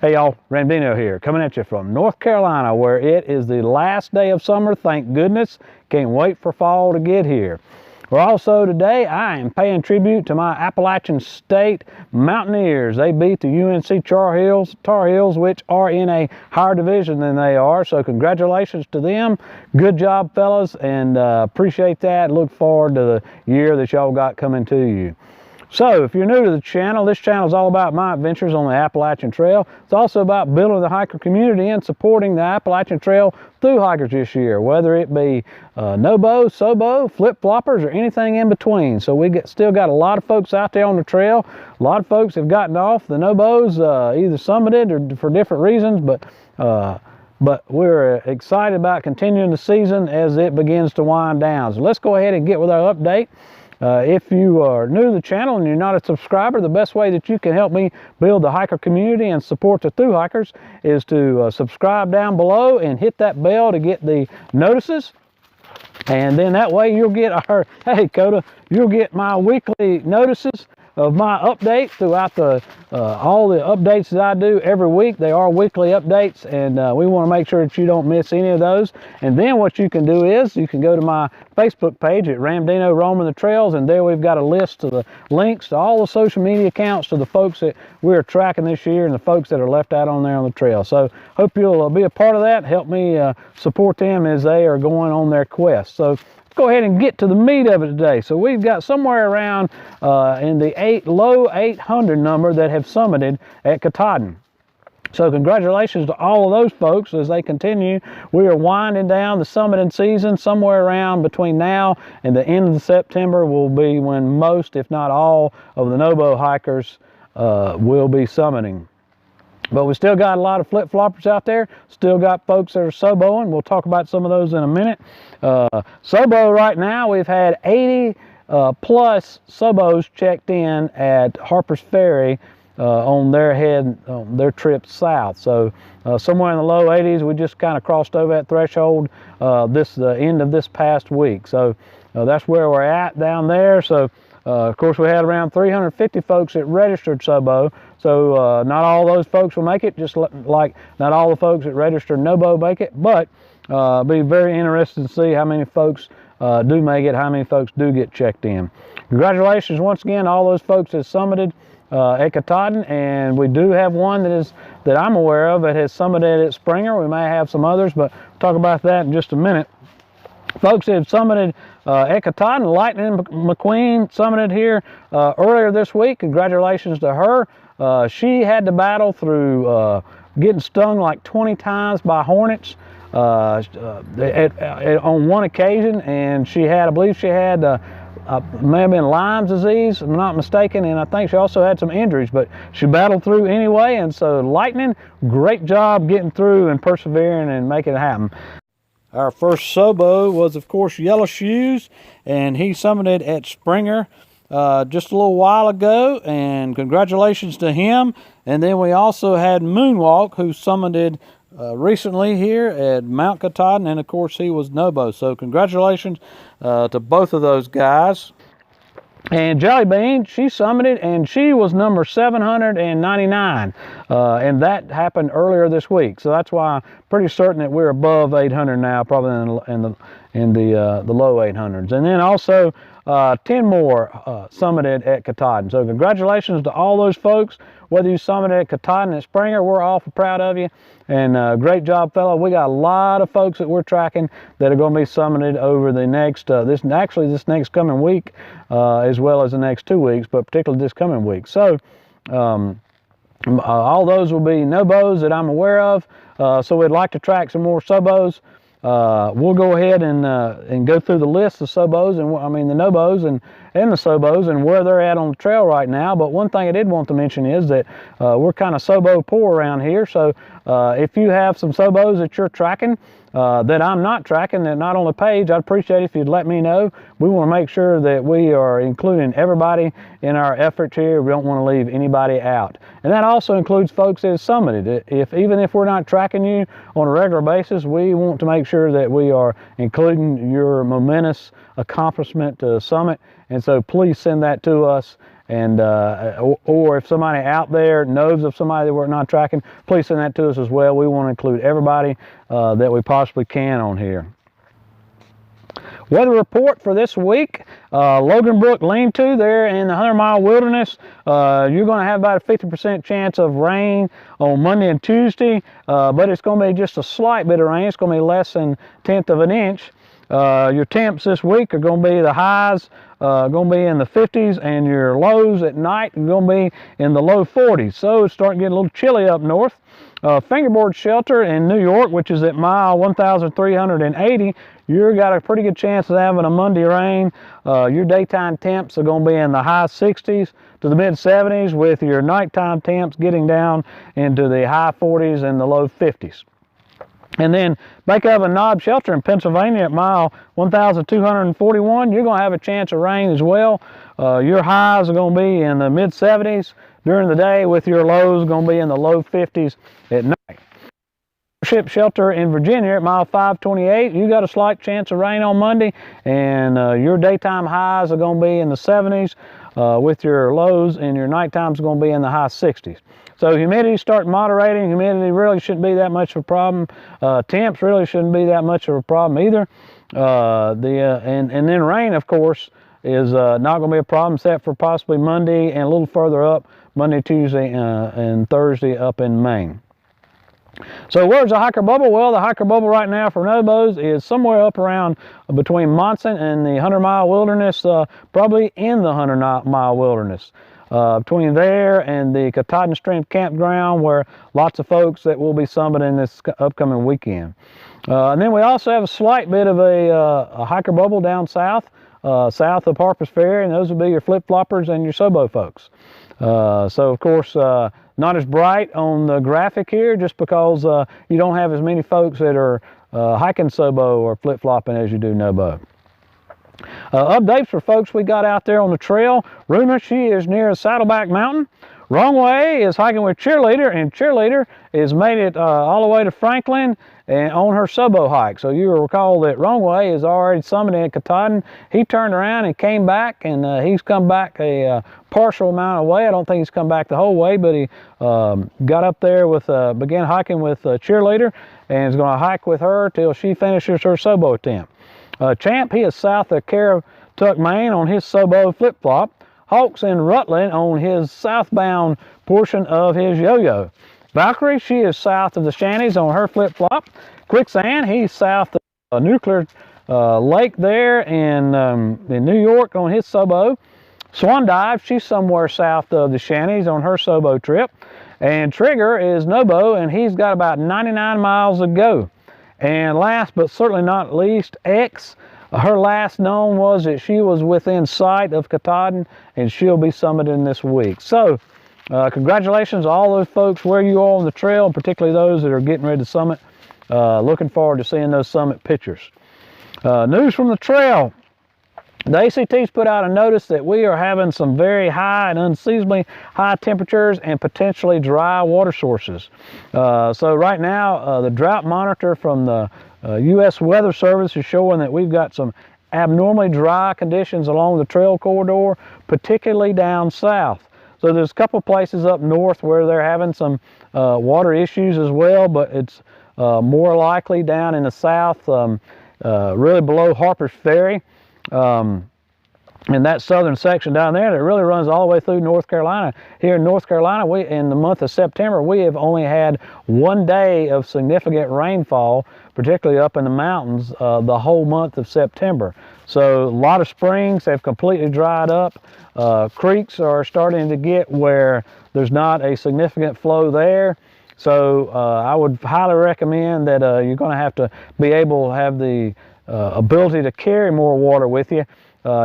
Hey y'all, Ramdino here, coming at you from North Carolina, where it is the last day of summer, thank goodness. Can't wait for fall to get here. Well, also today, I am paying tribute to my Appalachian State Mountaineers. They beat the UNC Tar Heels, which are in a higher division than they are, so congratulations to them. Good job, fellas, and appreciate that. Look forward to the year that y'all got coming to you. So, if you're new to the channel, this channel is all about my adventures on the Appalachian Trail. It's also about building the hiker community and supporting the Appalachian Trail through hikers this year, whether it be no-bow, sobo, flip-floppers, or anything in between. So we still got a lot of folks out there on the trail. A lot of folks have gotten off the no-bows, either summited or for different reasons, but we're excited about continuing the season as it begins to wind down. So let's go ahead and get with our update. If you are new to the channel and you're not a subscriber, the best way that you can help me build the hiker community and support the thru hikers is to subscribe down below and hit that bell to get the notices. And then that way you'll get our, hey Coda, you'll get my weekly notices of my update throughout all the updates that I do every week. They are weekly updates, and we want to make sure that you don't miss any of those. And then what you can do is you can go to my Facebook page at Ramdino Roaming the Trails, and there we've got a list of the links to all the social media accounts to the folks that we're tracking this year and the folks that are left out on there on the trail. So hope you'll be a part of that. Help me support them as they are going on their quest. So go ahead and get to the meat of it today. So we've got somewhere around in the low 800 number that have summited at Katahdin. So congratulations to all of those folks as they continue. We are winding down the summiting season. Somewhere around between now and the end of September will be when most, if not all, of the no-bow hikers will be summiting. But we still got a lot of flip-floppers out there. Still got folks that are soboing. We'll talk about some of those in a minute. Sobo right now, we've had 80 plus sobos checked in at Harper's Ferry on their trip south. So somewhere in the low 80s, we just kind of crossed over that threshold the end of this past week. So that's where we're at down there. So of course, we had around 350 folks that registered sobo. So not all those folks will make it, just like not all the folks that registered no-bow make it, but be very interested to see how many folks do make it, how many folks do get checked in. Congratulations once again to all those folks that summited at Katahdin, and we do have one that I'm aware of that has summited at Springer. We may have some others, but we'll talk about that in just a minute. Folks that have summited at Katahdin, Lightning McQueen summited here earlier this week. Congratulations to her. She had to battle through getting stung like 20 times by hornets on one occasion, and she had, I believe she had may have been Lyme's disease, if I'm not mistaken, and I think she also had some injuries, but she battled through anyway. And so Lightning, great job getting through and persevering and making it happen. Our first sobo was, of course, Yellow Shoes, and he summited at Springer just a little while ago, and congratulations to him. And then we also had Moonwalk, who summited recently here at Mount Katahdin, and of course he was no-bow. So congratulations to both of those guys. And Jellybean, she summited, and she was number 799, and that happened earlier this week. So that's why I'm pretty certain that we're above 800 now, probably in the low 800s. And then also 10 more summited at Katahdin. So congratulations to all those folks. Whether you summited at Katahdin at Springer, we're awful proud of you. And great job, fellow. We got a lot of folks that we're tracking that are going to be summited over the next, this next coming week, as well as the next 2 weeks, but particularly this coming week. So all those will be no-bows that I'm aware of. So we'd like to track some more sobos. We'll go ahead and go through the list of sobos, and I mean the no-bows and the sobos and where they're at on the trail right now. But one thing I did want to mention is that we're kind of sobo poor around here. So if you have some sobos that you're tracking that I'm not tracking, that not on the page, I'd appreciate it if you'd let me know. We want to make sure that we are including everybody in our efforts here. We don't want to leave anybody out. And that also includes folks that have summited. Even if we're not tracking you on a regular basis, we want to make sure that we are including your momentous accomplishment to summit. And so please send that to us, And or if somebody out there knows of somebody that we're not tracking, please send that to us as well. We want to include everybody that we possibly can on here. Weather report for this week, Logan Brook Lean-To there in the 100-mile wilderness. You're going to have about a 50% chance of rain on Monday and Tuesday, but it's going to be just a slight bit of rain. It's going to be less than 1/10 of an inch. Your temps this week are going to be the highs going to be in the 50s, and your lows at night are going to be in the low 40s. So it's starting to get a little chilly up north. Fingerboard Shelter in New York, which is at mile 1,380, you've got a pretty good chance of having a Monday rain. Your daytime temps are going to be in the high 60s to the mid 70s, with your nighttime temps getting down into the high 40s and the low 50s. And then Back Oven Knob Shelter in Pennsylvania at mile 1,241, you're going to have a chance of rain as well. Your highs are going to be in the mid 70s during the day, with your lows going to be in the low 50s at night. Ship Shelter in Virginia at mile 528, you got a slight chance of rain on Monday, and your daytime highs are going to be in the 70s, with your lows, and your nighttime is going to be in the high 60s. So humidity start moderating. Humidity really shouldn't be that much of a problem. Temps really shouldn't be that much of a problem either. And then rain, of course, is not going to be a problem, except for possibly Monday and a little further up, Monday, Tuesday, and Thursday up in Maine. So where's the hiker bubble? Well, the hiker bubble right now for nobos is somewhere up around between Monson and the 100-mile wilderness, probably in the 100-mile wilderness. Between there and the Katahdin Stream Campground, where lots of folks that will be summiting this upcoming weekend. And then we also have a slight bit of a hiker bubble down south, south of Harper's Ferry, and those will be your flip-floppers and your Sobo folks. So of course, not as bright on the graphic here, just because you don't have as many folks that are hiking Sobo or flip-flopping as you do Nobo. Updates for folks we got out there on the trail. Runa, she is near Saddleback Mountain. Wrong Way is hiking with Cheerleader, and Cheerleader has made it all the way to Franklin and on her Sobo hike. So you will recall that Wrong Way is already summiting at Katahdin. He turned around and came back, and he's come back a partial amount of way. I don't think he's come back the whole way, but he got up there with, began hiking with Cheerleader, and is going to hike with her till she finishes her Sobo attempt. Champ, he is south of Caratuck, Maine on his Sobo flip-flop. Hawks in Rutland on his southbound portion of his yo-yo. Valkyrie, she is south of the Shanties on her flip-flop. Quicksand, he's south of Nuclear Lake there in New York on his Sobo. Swan Dive, she's somewhere south of the Shanties on her Sobo trip. And Trigger is Nobo, and he's got about 99 miles to go. And last but certainly not least, X. Her last known was that she was within sight of Katahdin, and she'll be summiting this week. So, congratulations to all those folks where you are on the trail, particularly those that are getting ready to summit. Looking forward to seeing those summit pictures. News from the trail. The ACT's put out a notice that we are having some very high and unseasonably high temperatures and potentially dry water sources. So right now, the drought monitor from the U.S. Weather Service is showing that we've got some abnormally dry conditions along the trail corridor, particularly down south. So there's a couple places up north where they're having some water issues as well, but it's more likely down in the south, really below Harper's Ferry. In that southern section down there that really runs all the way through North Carolina. Here in North Carolina, in the month of September, we have only had 1 day of significant rainfall, particularly up in the mountains, the whole month of September. So a lot of springs have completely dried up. Creeks are starting to get where there's not a significant flow there. So I would highly recommend that you're going to have to be able to have the ability to carry more water with you.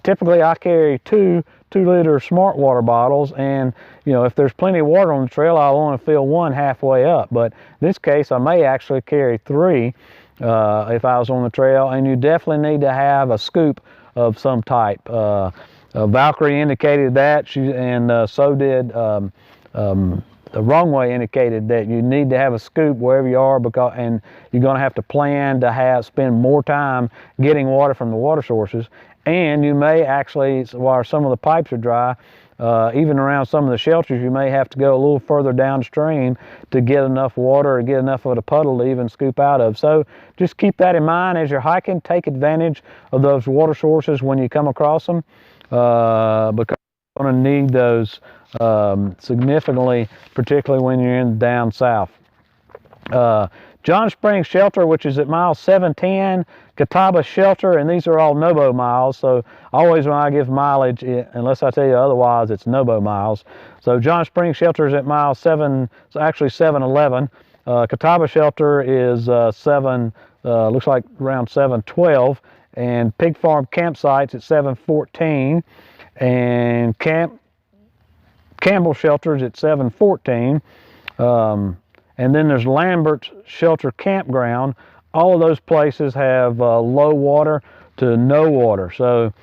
Typically I carry two 2-liter smart water bottles, and you know, if there's plenty of water on the trail, I'll only fill one halfway up. But in this case, I may actually carry 3 if I was on the trail, and you definitely need to have a scoop of some type. Valkyrie indicated that, so did the Wrong Way indicated that you need to have a scoop wherever you are, and you're going to have to plan to spend more time getting water from the water sources. And you may actually, while some of the pipes are dry, even around some of the shelters, you may have to go a little further downstream to get enough water or get enough of a puddle to even scoop out of. So just keep that in mind as you're hiking. Take advantage of those water sources when you come across them, because you're going to need those significantly, particularly when you're in down south. John Springs Shelter, which is at mile 710, Catawba Shelter, and these are all NOBO miles, so always when I give mileage, unless I tell you otherwise, it's NOBO miles. So John Springs Shelter is at mile 7, actually 711. Catawba Shelter is looks like around 712, and Pig Farm Campsite's at 714, and Campbell Shelter's at 714. And then there's Lambert's Shelter Campground. All of those places have low water to no water. So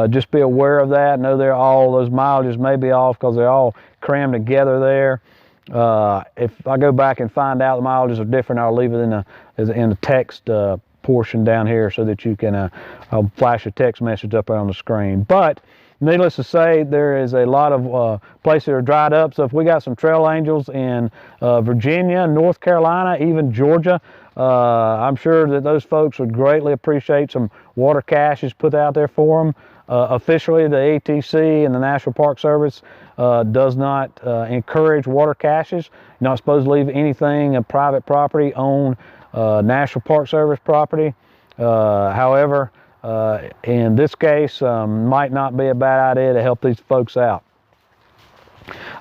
just be aware of that. Know those mileages may be off because they're all crammed together there. If I go back and find out the mileages are different, I'll leave it in the text portion down here so that you can, I'll flash a text message up there on the screen. But needless to say, there is a lot of places that are dried up. So if we got some trail angels in Virginia, North Carolina, even Georgia, I'm sure that those folks would greatly appreciate some water caches put out there for them. Officially, the ATC and the National Park Service does not encourage water caches. You're not supposed to leave anything of private property on National Park Service property. However, in this case, might not be a bad idea to help these folks out.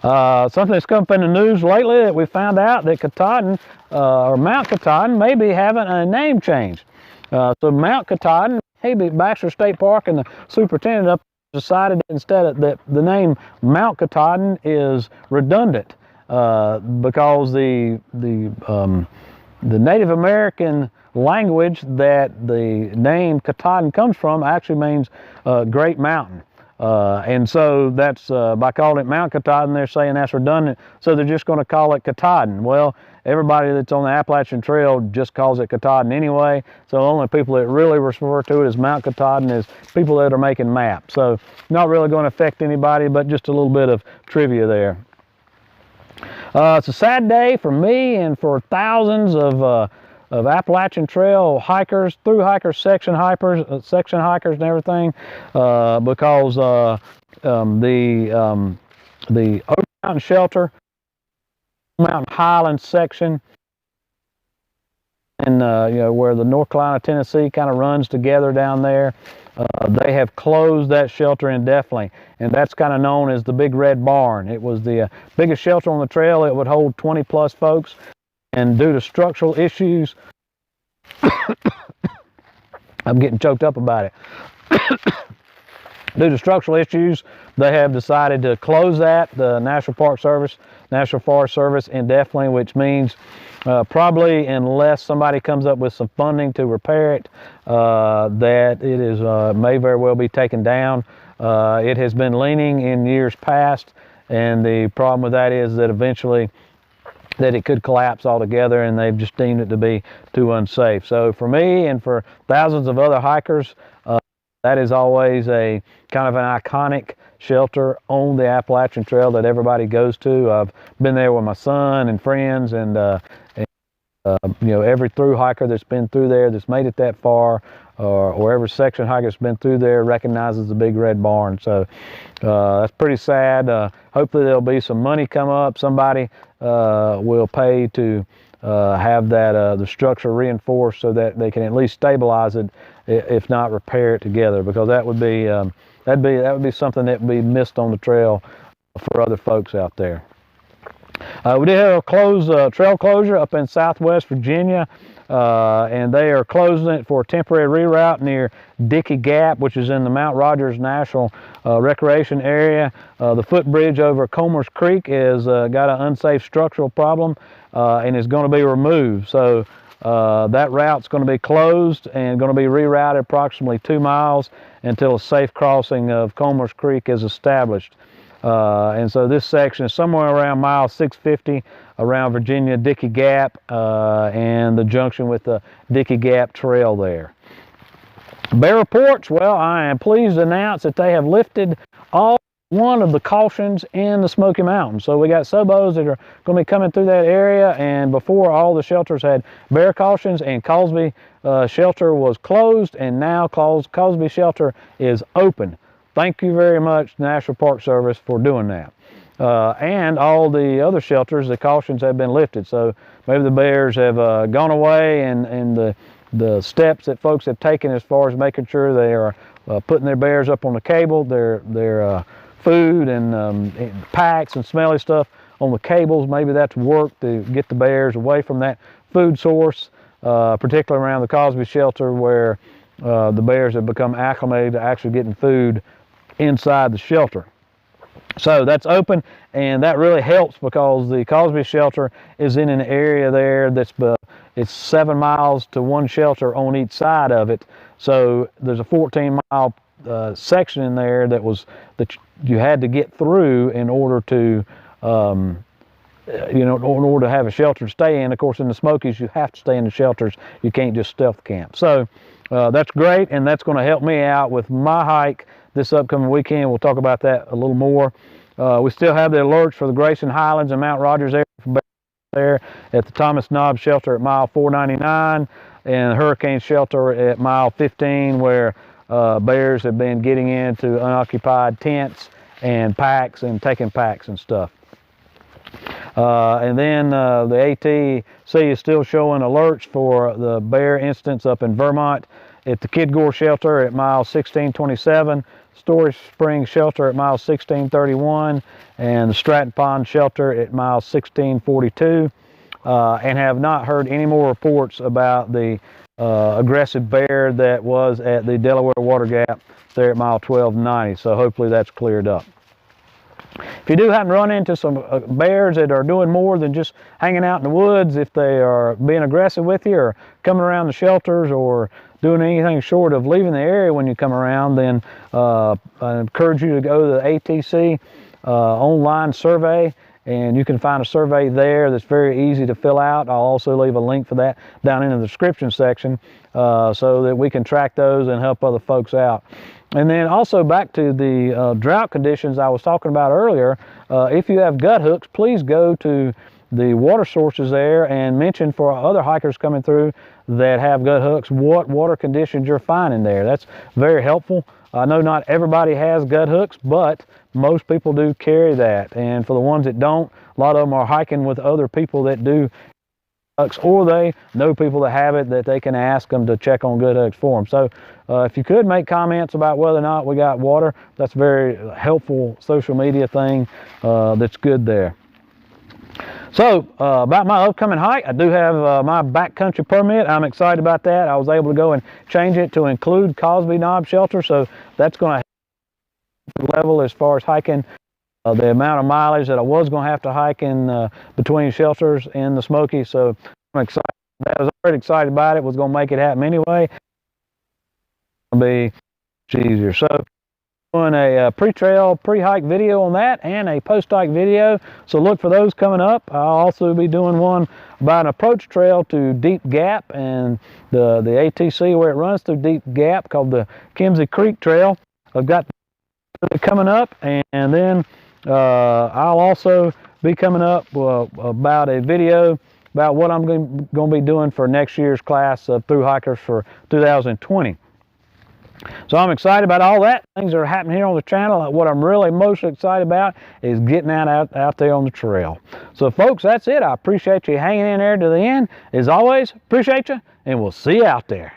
Something that's come up in the news lately that we found out that Katahdin, or Mount Katahdin, may be having a name change. So Mount Katahdin, maybe Baxter State Park and the superintendent up decided instead of that the name Mount Katahdin is redundant because the Native American language that the name Katahdin comes from actually means Great Mountain. And so that's, by calling it Mount Katahdin, they're saying that's redundant, so they're just going to call it Katahdin. Well, everybody that's on the Appalachian Trail just calls it Katahdin anyway, so the only people that really refer to it as Mount Katahdin is people that are making maps. So not really going to affect anybody, but just a little bit of trivia there. It's a sad day for me and for thousands of Appalachian Trail hikers, through hikers, section hikers, and everything, because the Oak Mountain Shelter, Mountain Highlands section, and you know, where the North Carolina, Tennessee kind of runs together down there, they have closed that shelter indefinitely, and that's kind of known as the Big Red Barn. It was the biggest shelter on the trail. It would hold 20 plus folks. And due to structural issues, I'm getting choked up about it. Due to structural issues, they have decided to close that, the National Park Service, National Forest Service, indefinitely, which means probably unless somebody comes up with some funding to repair it, that it is may very well be taken down. It has been leaning in years past, and the problem with that is that eventually that it could collapse altogether, and they've just deemed it to be too unsafe. So for me and for thousands of other hikers, that is always a kind of an iconic shelter on the Appalachian Trail that everybody goes to. I've been there with my son and friends, and you know, every through hiker that's been through there, that's made it that far, or every section hiker that's been through there recognizes the Big Red Barn. So that's pretty sad. Hopefully there'll be some money come up. Somebody will pay to have that the structure reinforced so that they can at least stabilize it, if not repair it together, because that would be that would be something that would be missed on the trail for other folks out there. We did have a trail closure up in Southwest Virginia, and they are closing it for a temporary reroute near Dickey Gap, which is in the Mount Rogers National Recreation Area. The footbridge over Comer's Creek has got an unsafe structural problem and is going to be removed. So that route's going to be closed and going to be rerouted approximately 2 miles until a safe crossing of Comer's Creek is established. And so this section is somewhere around mile 650 around Virginia Dickey Gap and the junction with the Dickey Gap Trail there. Bear reports, well, I am pleased to announce that they have lifted all one of the cautions in the Smoky Mountains. So we got subos that are going to be coming through that area, and before all the shelters had bear cautions, and Cosby shelter was closed, and now Cosby shelter is open. Thank you very much, National Park Service, for doing that. And all the other shelters, the cautions have been lifted. So maybe the bears have gone away, and the steps that folks have taken as far as making sure they are putting their bears up on the cable, their food and packs and smelly stuff on the cables, maybe that's worked to get the bears away from that food source, particularly around the Cosby shelter, where the bears have become acclimated to actually getting food inside the shelter. So that's open, and that really helps because the Cosby shelter is in an area there that's it's 7 miles to one shelter on each side of it. So there's a 14-mile section in there that you had to get through in order to in order to have a shelter to stay in. Of course, in the Smokies, you have to stay in the shelters. You can't just stealth camp. So that's great, and that's going to help me out with my hike this upcoming weekend. We'll talk about that a little more. We still have the alerts for the Grayson Highlands and Mount Rogers area there at the Thomas Knob shelter at mile 499, and Hurricane shelter at mile 15, where bears have been getting into unoccupied tents and packs and taking packs and stuff. And then the ATC is still showing alerts for the bear instance up in Vermont at the Kidgore shelter at mile 1627, Storage Springs shelter at mile 1631, and the Stratton Pond shelter at mile 1642, and have not heard any more reports about the aggressive bear that was at the Delaware Water Gap there at mile 1290. So hopefully that's cleared up. If you do happen to run into some bears that are doing more than just hanging out in the woods, if they are being aggressive with you or coming around the shelters or doing anything short of leaving the area when you come around, then I encourage you to go to the ATC online survey, and you can find a survey there that's very easy to fill out. I'll also leave a link for that down in the description section so that we can track those and help other folks out. And then also back to the drought conditions I was talking about earlier, if you have gut hooks, please go to the water sources there and mention for other hikers coming through that have gut hooks what water conditions you're finding there. That's very helpful. I know not everybody has gut hooks, but most people do carry that. And for the ones that don't, a lot of them are hiking with other people that do hooks, or they know people that have it that they can ask them to check on gut hooks for them. So if you could make comments about whether or not we got water, that's a very helpful social media thing that's good there. So about my upcoming hike, I do have my backcountry permit. I'm excited about that. I was able to go and change it to include Cosby Knob shelter, so that's going to level as far as hiking the amount of mileage that I was going to have to hike in between shelters in the Smokies. So I'm excited. I was already excited about it. Was going to make it happen anyway. It'll be much easier. So doing a pre-trail, pre-hike video on that, and a post-hike video. So look for those coming up. I'll also be doing one about an approach trail to Deep Gap and the ATC where it runs through Deep Gap called the Kimsey Creek Trail. I've got coming up, and then I'll also be coming up about a video about what I'm going to be doing for next year's class of through hikers for 2020. So I'm excited about all that. Things that are happening here on the channel. What I'm really most excited about is getting out there on the trail. So folks, that's it. I appreciate you hanging in there to the end. As always, appreciate you, and we'll see you out there.